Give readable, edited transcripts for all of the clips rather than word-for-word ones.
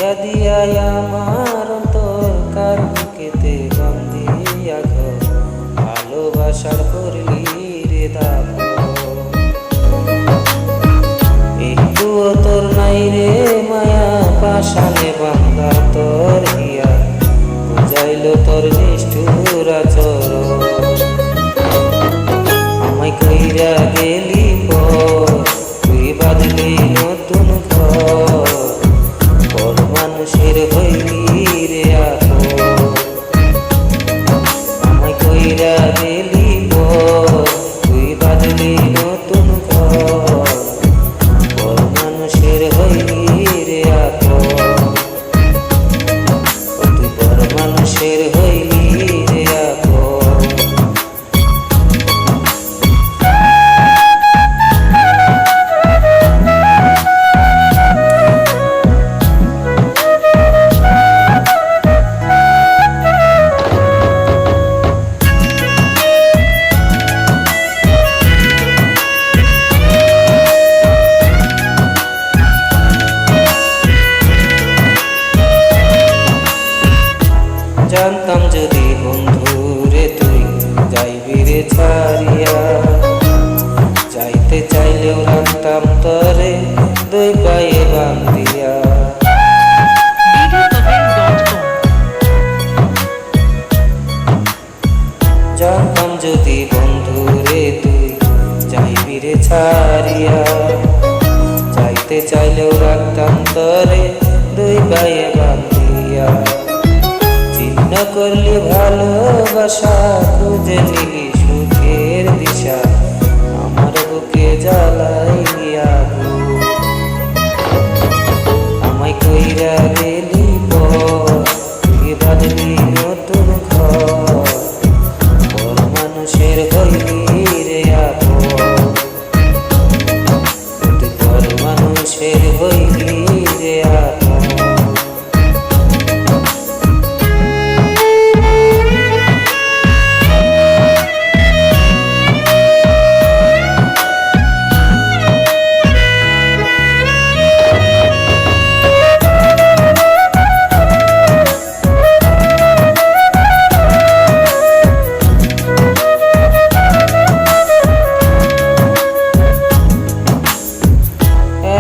দিয়া দিয়া আমার অন্তর কার বুকেতে বান্ধিয়া ঘর ভালোবাসার করলি রে দাফন। একটুও তোর নাই রে মায়া পাশানে বান্ধা তোর হিয়া বুঝাইল তোর নিষ্ঠুর আচরণ। আমায় কইরা গেলি পর তুই বাঁধলি নতুন ঘর পর মানুষের হইলি রে আপন। আমায় কইরা গেলি পর তুই বাঁধলি নতুন ঘর পর মানুষের হইলি রে আপন। তুই পর মানুষের হইলি রে আপন। জানতাম যদি বন্ধুরে তুই যাইবি রে ছাড়িয়া যাইতে চাইলেও রাখতাম তরে দুই পায়ে বান্ধিয়া। জানতাম যদি বন্ধুরে তুই যাইবি রে ছাড়িয়া যাইতে চাইলেও রাখতাম তরে দুই পায়ে বান্ধিয়া। চিহ্ন করলি ভালোবাসা খুঁজে নিলি সুখের দিশা আমার বুকে জ্বালাইয়া আমায় কইরা গেলি পর তুই বাঁধলি নতুন ঘর পর মানুষের হইলি রে আপন। তুই পর মানুষের হইলি রে আপন।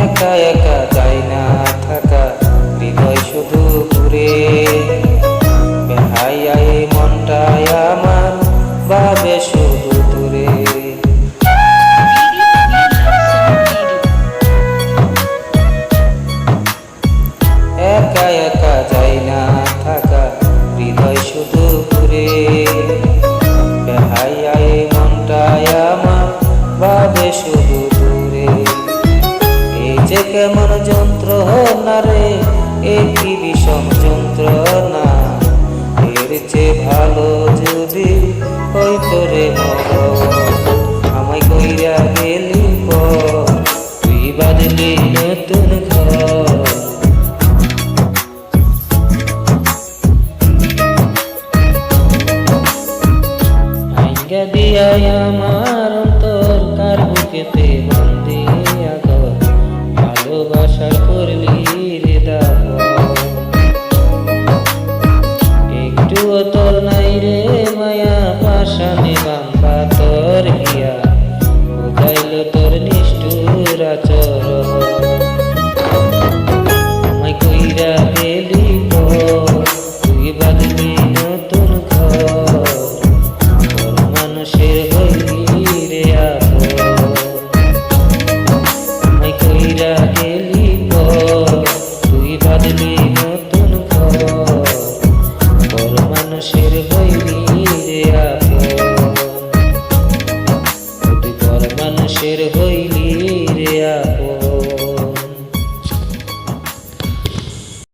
একা একা যাই না থাকা হৃদয় শুধু ঘুরে বেহাইয়া এই মনটাই আমার ভাবে শুধু দূরে। একা একা যাই না থাকা হৃদয় শুধু ঘুরে বেহাইয়া এই মনটাই আমার ভাবে শুধু দূরে। যে কেমন যন্ত্রণা রে এ কি বিষম যন্ত্রণা এর চেয়ে ভালো যদি হইতো রে মরণ। আমায় কইরা গেলি পর তুই বাঁধলি নতুন ঘর